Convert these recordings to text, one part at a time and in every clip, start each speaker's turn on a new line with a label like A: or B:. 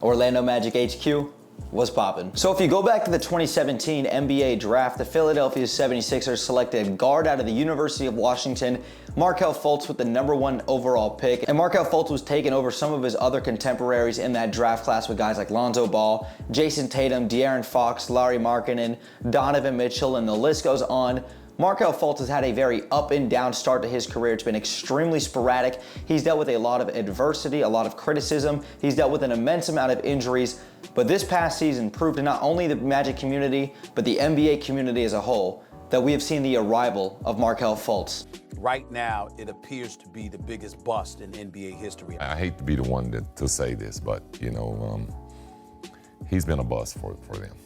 A: Orlando Magic HQ was popping. So if you go back to the 2017 NBA draft, the Philadelphia 76ers selected guard out of the University of Washington, Markelle Fultz with the #1 overall pick. And Markelle Fultz was taken over some of his other contemporaries in that draft class with guys like Lonzo Ball, Jason Tatum, De'Aaron Fox, Larry Markkinen, Donovan Mitchell, and the list goes on. Markelle Fultz has had a very up and down start to his career. It's been extremely sporadic. He's dealt with a lot of adversity, a lot of criticism. He's dealt with an immense amount of injuries. But this past season proved to not only the Magic community, but the NBA community as a whole, that we have seen the arrival of Markelle Fultz.
B: Right now, it appears to be the biggest bust in NBA history.
C: I hate to be the one to say this, but, he's been a bust for them.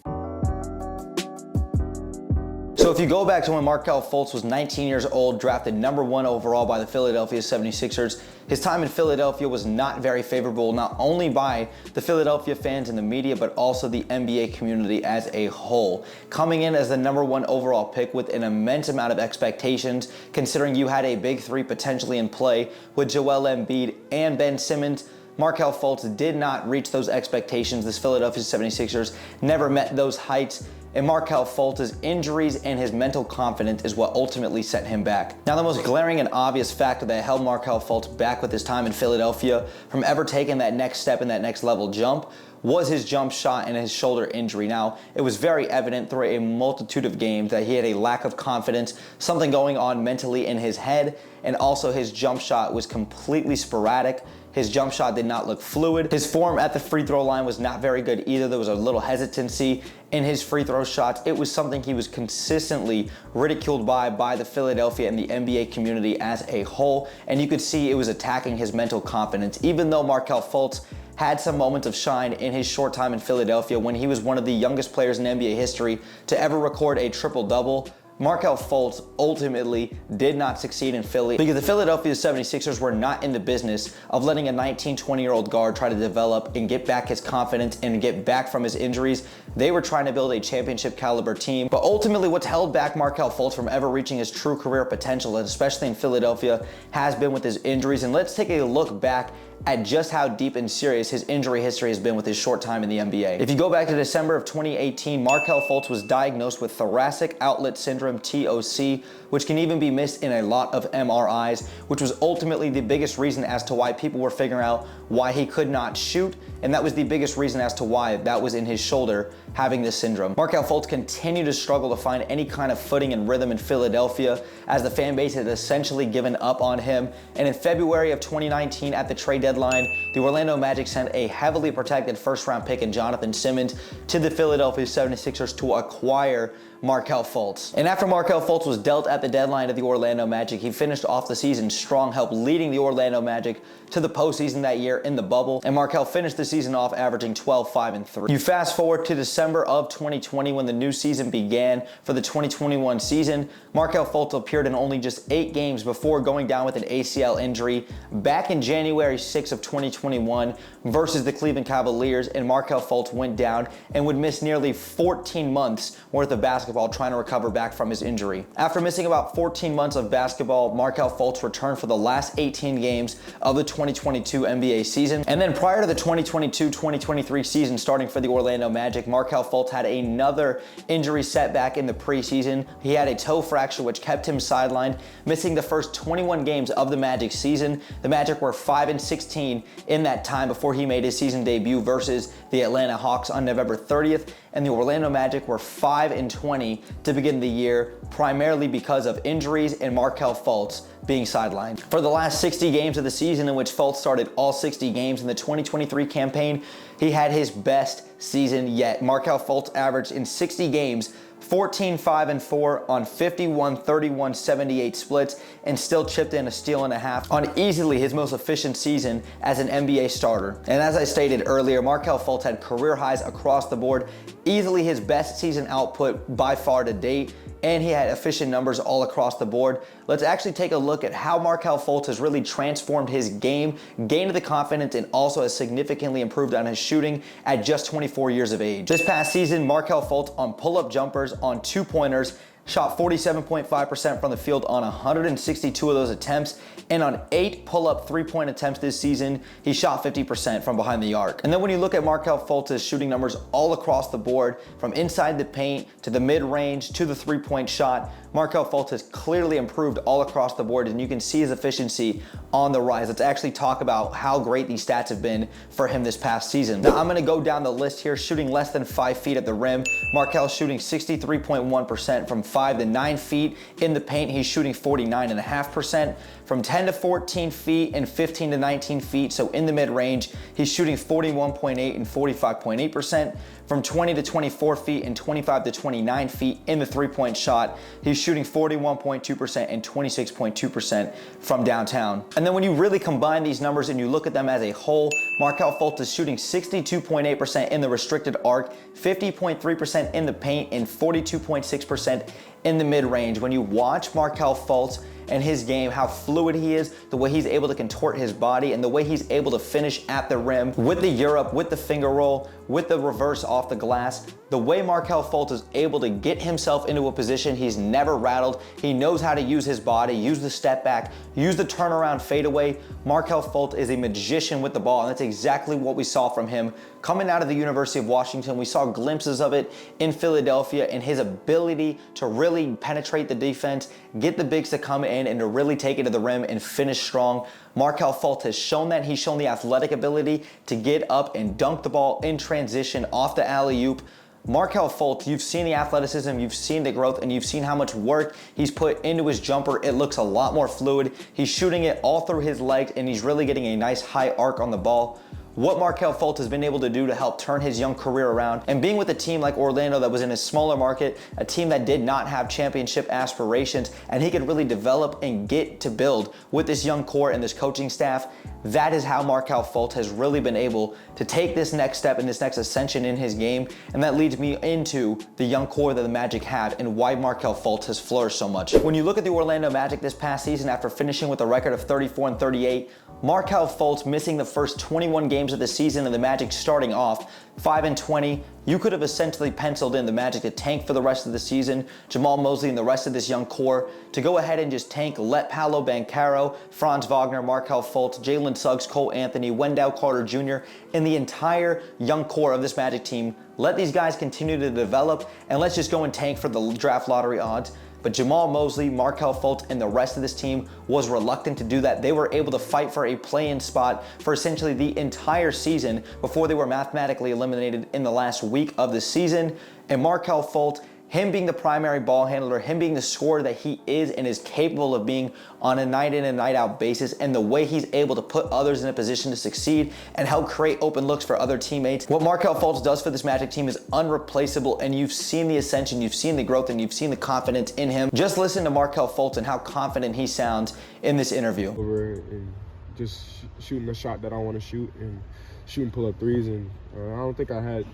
A: So if you go back to when Markelle Fultz was 19 years old, drafted #1 overall by the Philadelphia 76ers, his time in Philadelphia was not very favorable, not only by the Philadelphia fans and the media, but also the NBA community as a whole. Coming in as the #1 overall pick with an immense amount of expectations, considering you had a big three potentially in play with Joel Embiid and Ben Simmons, Markelle Fultz did not reach those expectations. This Philadelphia 76ers never met those heights. And Markelle Fultz's injuries and his mental confidence is what ultimately set him back. Now, the most glaring and obvious factor that held Markelle Fultz back with his time in Philadelphia from ever taking that next step and that next level jump was his jump shot and his shoulder injury. Now, it was very evident through a multitude of games that he had a lack of confidence, something going on mentally in his head, and also his jump shot was completely sporadic. His jump shot did not look fluid. His form at the free throw line was not very good either. There was a little hesitancy in his free throw shots. It was something he was consistently ridiculed by the Philadelphia and the NBA community as a whole. And you could see it was attacking his mental confidence. Even though Markelle Fultz had some moments of shine in his short time in Philadelphia when he was one of the youngest players in NBA history to ever record a triple-double, Markelle Fultz ultimately did not succeed in Philly because the Philadelphia 76ers were not in the business of letting a 19, 20-year-old guard try to develop and get back his confidence and get back from his injuries. They were trying to build a championship caliber team. But ultimately, what's held back Markelle Fultz from ever reaching his true career potential, and especially in Philadelphia, has been with his injuries. And let's take a look back at just how deep and serious his injury history has been with his short time in the NBA. If you go back to December of 2018, Markelle Fultz was diagnosed with thoracic outlet syndrome, TOC, which can even be missed in a lot of MRIs, which was ultimately the biggest reason as to why people were figuring out why he could not shoot, and that was the biggest reason as to why that was in his shoulder, having this syndrome. Markelle Fultz continued to struggle to find any kind of footing and rhythm in Philadelphia as the fan base had essentially given up on him. And in February of 2019 at the trade deadline, the Orlando Magic sent a heavily protected first-round pick in Jonathan Simmons to the Philadelphia 76ers to acquire Markelle Fultz. And after Markelle Fultz was dealt at the deadline to the Orlando Magic, he finished off the season strong, helped leading the Orlando Magic to the postseason that year in the bubble. And Markelle finished the season off averaging 12, 5, and 3. You fast forward to December of 2020 when the new season began for the 2021 season. Markelle Fultz appeared in only just 8 games before going down with an ACL injury back in January 6 of 2021 versus the Cleveland Cavaliers, and Markelle Fultz went down and would miss nearly 14 months worth of basketball trying to recover back from his injury. After missing about 14 months of basketball, Markelle Fultz returned for the last 18 games of the 2022 NBA season. And then prior to the 2022-2023 season starting for the Orlando Magic, Markelle Fultz had another injury setback in the preseason. He had a toe fracture which kept him sidelined, missing the first 21 games of the Magic season. The Magic were 5-16 in that time before he made his season debut versus the Atlanta Hawks on November 30th. And the Orlando Magic were 5-20 to begin the year, primarily because of injuries and Markelle Fultz being sidelined. For the last 60 games of the season, in which Fultz started all 60 games in the 2023 campaign, he had his best season yet. Markelle Fultz averaged in 60 games 14, 5, and 4 on 51, 31, 78 splits, and still chipped in a steal and a half on easily his most efficient season as an NBA starter. And as I stated earlier, Markelle Fultz had career highs across the board, easily his best season output by far to date, and he had efficient numbers all across the board. Let's actually take a look at how Markelle Fultz has really transformed his game, gained the confidence, and also has significantly improved on his shooting at just 24 years of age. This past season, Markelle Fultz on pull-up jumpers, on two-pointers, shot 47.5% from the field on 162 of those attempts, and on 8 pull-up three-point attempts this season, he shot 50% from behind the arc. And then when you look at Markelle Fultz's shooting numbers all across the board, from inside the paint to the mid-range to the three-point shot, Markelle Fultz has clearly improved all across the board, and you can see his efficiency on the rise. Let's actually talk about how great these stats have been for him this past season. Now, I'm gonna go down the list here. Shooting less than 5 feet at the rim, Markelle shooting 63.1%. From 5 to 9 feet in the paint, he's shooting 49.5%. From 10 to 14 feet and 15 to 19 feet, so in the mid-range, he's shooting 41.8 and 45.8%. From 20 to 24 feet and 25 to 29 feet in the three-point shot, he's shooting 41.2% and 26.2% from downtown. And then when you really combine these numbers and you look at them as a whole, Markelle Fultz is shooting 62.8% in the restricted arc, 50.3% in the paint, and 42.6% in the mid-range. When you watch Markelle Fultz and his game, how fluid he is, the way he's able to contort his body, and the way he's able to finish at the rim with the Europe, with the finger roll, with the reverse off the glass, the way Markelle Fultz is able to get himself into a position he's never rattled. He knows how to use his body, use the step back, use the turnaround fadeaway. Markelle Fultz is a magician with the ball, and that's exactly what we saw from him coming out of the University of Washington. We saw glimpses of it in Philadelphia, and his ability to really penetrate the defense, get the bigs to come in, and to really take it to the rim and finish strong. Markelle Fultz has shown that. He's shown the athletic ability to get up and dunk the ball in transition off the alley-oop. Markelle Fultz, you've seen the athleticism, you've seen the growth, and you've seen how much work he's put into his jumper. It looks a lot more fluid. He's shooting it all through his legs, and he's really getting a nice high arc on the ball. What Markelle Fultz has been able to do to help turn his young career around, and being with a team like Orlando that was in a smaller market, a team that did not have championship aspirations, and he could really develop and get to build with this young core and this coaching staff. That is how Markelle Fultz has really been able to take this next step and this next ascension in his game, and that leads me into the young core that the Magic have and why Markelle Fultz has flourished so much. When you look at the Orlando Magic this past season, after finishing with a record of 34-38, Markelle Fultz missing the first 21 games of the season and the Magic starting off 5-20, you could have essentially penciled in the Magic to tank for the rest of the season, Jamal Mosley and the rest of this young core to go ahead and just tank, let Paolo, Banchero, Franz Wagner, Markelle Fultz, Jalen Suggs, Cole Anthony, Wendell Carter Jr., and the entire young core of this Magic team. Let these guys continue to develop, and let's just go and tank for the draft lottery odds. But Jamal Mosley, Markelle Fultz, and the rest of this team was reluctant to do that. They were able to fight for a play-in spot for essentially the entire season before they were mathematically eliminated in the last week of the season. And Markelle Fultz, him being the primary ball handler, him being the scorer that he is and is capable of being on a night in and night out basis, and the way he's able to put others in a position to succeed and help create open looks for other teammates. What Markelle Fultz does for this Magic team is unreplaceable, and you've seen the ascension, you've seen the growth, and you've seen the confidence in him. Just listen to Markelle Fultz and how confident he sounds in this interview.
D: Over and just shooting the shot that I want to shoot and shooting pull-up threes, and I don't think I had,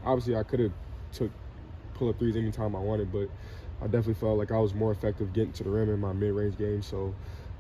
D: obviously I could have took pull-up threes anytime I wanted, but I definitely felt like I was more effective getting to the rim in my mid-range game. So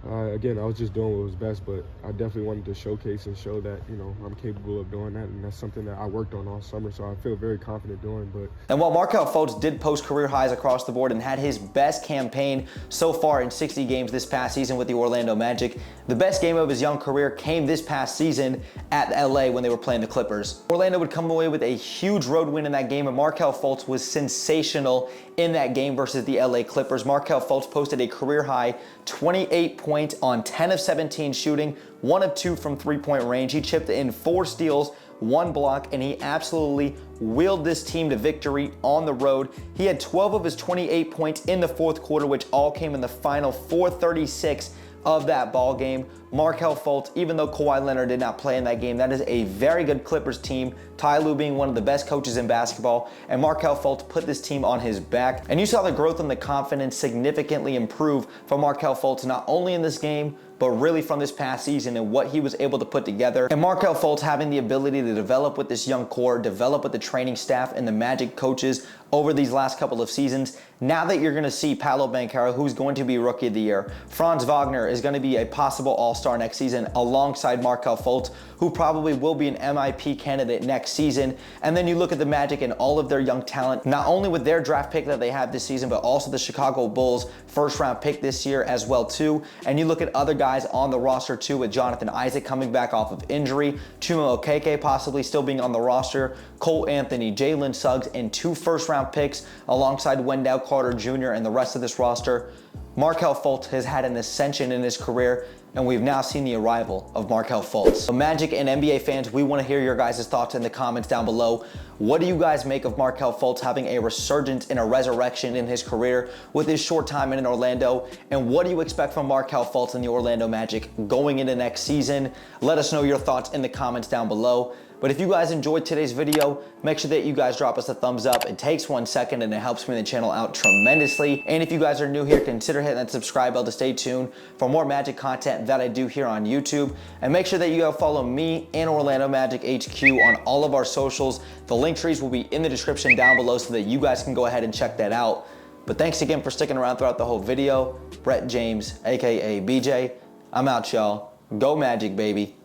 D: again, I was just doing what was best, but I definitely wanted to showcase and show that, I'm capable of doing that, and that's something that I worked on all summer, so I feel very confident doing. But
A: and while Markelle Fultz did post career highs across the board and had his best campaign so far in 60 games this past season with the Orlando Magic, the best game of his young career came this past season at LA when they were playing the Clippers. Orlando would come away with a huge road win in that game, and Markelle Fultz was sensational in that game versus the LA Clippers. Markelle Fultz posted a career high 28 points on 10 of 17 shooting, 1 of 2 from three-point range. He chipped in 4 steals, 1 block, and he absolutely willed this team to victory on the road. He had 12 of his 28 points in the fourth quarter, which all came in the final 4:36 of that ball game. Markelle Fultz, even though Kawhi Leonard did not play in that game, that is a very good Clippers team. Ty Lue being one of the best coaches in basketball, and Markelle Fultz put this team on his back. And you saw the growth and the confidence significantly improve for Markelle Fultz, not only in this game, but really from this past season and what he was able to put together. And Markelle Fultz having the ability to develop with this young core, develop with the training staff and the Magic coaches over these last couple of seasons. Now that you're going to see Paolo Banchero, who's going to be Rookie of the Year, Franz Wagner is going to be a possible All-Star next season alongside Markelle Fultz, who probably will be an MIP candidate next season. And then you look at the Magic and all of their young talent, not only with their draft pick that they have this season, but also the Chicago Bulls first round pick this year as well too. And you look at other guys on the roster too, with Jonathan Isaac coming back off of injury, Chuma Okeke possibly still being on the roster, Cole Anthony, Jalen Suggs, and 2 first-round picks alongside Wendell Carter Jr. and the rest of this roster. Markelle Fultz has had an ascension in his career, and we've now seen the arrival of Markelle Fultz. So Magic and NBA fans, we want to hear your guys' thoughts in the comments down below. What do you guys make of Markelle Fultz having a resurgence and a resurrection in his career with his short time in Orlando? And what do you expect from Markelle Fultz and the Orlando Magic going into next season? Let us know your thoughts in the comments down below. But if you guys enjoyed today's video, make sure that you guys drop us a thumbs up. It takes 1 second and it helps me and the channel out tremendously. And if you guys are new here, consider hitting that subscribe bell to stay tuned for more Magic content that I do here on YouTube. And make sure that you go follow me and OrlandoMagicHQ on all of our socials. The link trees will be in the description down below so that you guys can go ahead and check that out. But thanks again for sticking around throughout the whole video. Brett James, aka BJ. I'm out, y'all. Go Magic, baby.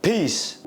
A: Peace.